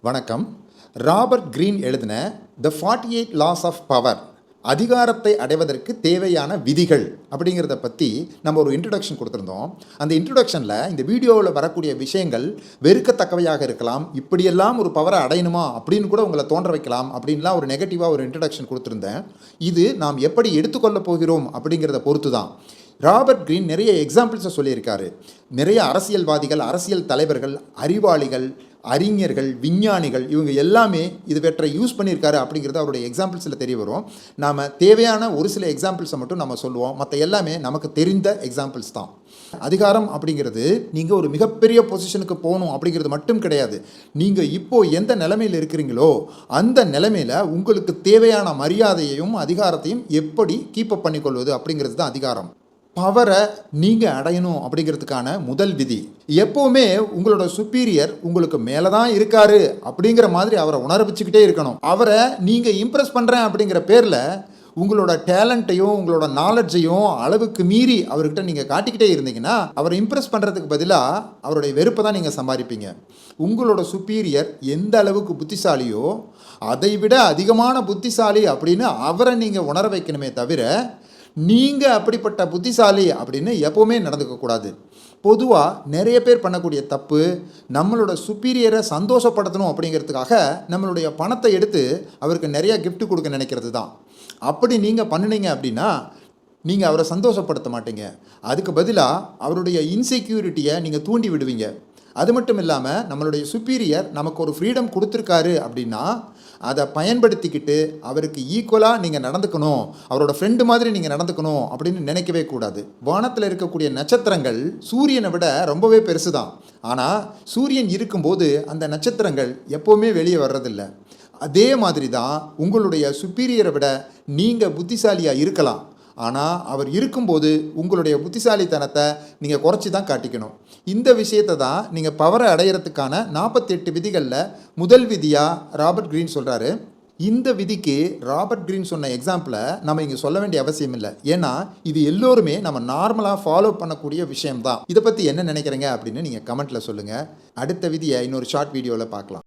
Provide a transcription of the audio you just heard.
வணக்கம். Robert green எழுதின த 48 loss of power, அதிகாரத்தை அடைவதற்கு தேவையான விதிகள் அப்படிங்கிறத பற்றி நம்ம ஒரு இன்ட்ரடக்ஷன் கொடுத்துருந்தோம். அந்த இன்ட்ரடக்ஷனில் இந்த வீடியோவில் வரக்கூடிய விஷயங்கள் வெறுக்கத்தக்கவையாக இருக்கலாம், இப்படியெல்லாம் ஒரு பவரை அடையணுமா அப்படின்னு கூட உங்களை தோன்ற வைக்கலாம் அப்படின்லாம் ஒரு நெகட்டிவாக ஒரு இன்ட்ரடக்ஷன் கொடுத்துருந்தேன். இது நாம் எப்படி எடுத்துக்கொள்ளப் போகிறோம் அப்படிங்கிறத பொறுத்து தான். ராபர்ட் கிரீன் நிறைய எக்ஸாம்பிள்ஸை சொல்லியிருக்காரு. நிறைய அரசியல்வாதிகள், அரசியல் தலைவர்கள், அறிவாளிகள், அறிஞர்கள், விஞ்ஞானிகள் இவங்க எல்லாமே இதுவற்றை யூஸ் பண்ணியிருக்காரு அப்படிங்கிறது அவருடைய எக்ஸாம்பிள்ஸில் தெரிய வரும். நாம் தேவையான ஒரு சில எக்ஸாம்பிள்ஸை மட்டும் நம்ம சொல்லுவோம், மற்ற எல்லாமே நமக்கு தெரிந்த எக்ஸாம்பிள்ஸ் தான். அதிகாரம் அப்படிங்கிறது நீங்கள் ஒரு மிகப்பெரிய பொசிஷனுக்கு போகணும் அப்படிங்கிறது மட்டும் கிடையாது. நீங்கள் இப்போது எந்த நிலைமையில் இருக்கிறீங்களோ அந்த நிலைமையில் உங்களுக்கு தேவையான மரியாதையையும் அதிகாரத்தையும் எப்படி கீப்பப் பண்ணிக்கொள்வது அப்படிங்கிறது தான் அதிகாரம். பவரை நீங்கள் அடையணும் அப்படிங்கிறதுக்கான முதல் விதி, எப்போவுமே உங்களோட சுப்பீரியர் உங்களுக்கு மேலே தான் இருக்காரு அப்படிங்கிற மாதிரி அவரை உணர வச்சுக்கிட்டே இருக்கணும். அவரை நீங்கள் இம்ப்ரெஸ் பண்ணுறேன் அப்படிங்கிற பேரில் உங்களோட டேலண்ட்டையும் உங்களோட நாலெட்ஜையும் அளவுக்கு மீறி அவர்கிட்ட நீங்கள் காட்டிக்கிட்டே இருந்தீங்கன்னா அவரை இம்ப்ரெஸ் பண்ணுறதுக்கு பதிலாக அவருடைய வெறுப்பை தான் நீங்கள் சம்பாதிப்பீங்க. உங்களோட சுப்பீரியர் எந்த அளவுக்கு புத்திசாலியோ அதை விட அதிகமான புத்திசாலி அப்படின்னு அவரை நீங்கள் உணர வைக்கணுமே தவிர நீங்கள் அப்படிப்பட்ட புத்திசாலி அப்படின்னு எப்போவுமே நடந்துக்கக்கூடாது. பொதுவாக நிறைய பேர் பண்ணக்கூடிய தப்பு, நம்மளோட சுப்பீரியரை சந்தோஷப்படுத்தணும் அப்படிங்கிறதுக்காக நம்மளுடைய பணத்தை எடுத்து அவருக்கு நிறையா கிஃப்ட் கொடுக்க நினைக்கிறது தான். அப்படி நீங்கள் பண்ணினீங்க அப்படின்னா நீங்கள் அவரை சந்தோஷப்படுத்த மாட்டீங்க. அதுக்கு பதிலாக அவருடைய இன்செக்யூரிட்டியை நீங்கள் தூண்டி விடுவீங்க. அது மட்டும் இல்லாமல் நம்மளுடைய சுப்பீரியர் நமக்கு ஒரு ஃப்ரீடம் கொடுத்துருக்காரு அப்படின்னா அதை பயன்படுத்திக்கிட்டு அவருக்கு ஈக்குவலாக நீங்கள் நடந்துக்கணும், அவரோட ஃப்ரெண்டு மாதிரி நீங்கள் நடந்துக்கணும் அப்படின்னு நினைக்கவே கூடாது. வானத்தில் இருக்கக்கூடிய நட்சத்திரங்கள் சூரியனை விட ரொம்பவே பெருசு தான். ஆனால் சூரியன் இருக்கும்போது அந்த நட்சத்திரங்கள் எப்போவுமே வெளியே வர்றதில்லை. அதே மாதிரி தான் உங்களுடைய சுப்பீரியரை விட நீங்கள் புத்திசாலியாக இருக்கலாம், ஆனால் அவர் இருக்கும்போது உங்களுடைய புத்திசாலித்தனத்தை நீங்கள் குறைச்சி தான் காட்டிக்கணும். இந்த விஷயத்தை தான் நீங்கள் பவரை அடையிறதுக்கான 48 விதிகளில் முதல் விதியாக ராபர்ட் கிரீன் சொல்கிறாரு. இந்த விதிக்கு ராபர்ட் கிரீன் சொன்ன எக்ஸாம்பிளை நம்ம இங்கே சொல்ல வேண்டிய அவசியம் இல்லை, ஏன்னா இது எல்லோருமே நம்ம நார்மலாக ஃபாலோ பண்ணக்கூடிய விஷயம்தான். இதை பற்றி என்ன நினைக்கிறீங்க அப்படின்னு நீங்கள் கமெண்ட்டில் சொல்லுங்கள். அடுத்த விதியை இன்னொரு ஷார்ட் வீடியோவில் பார்க்கலாம்.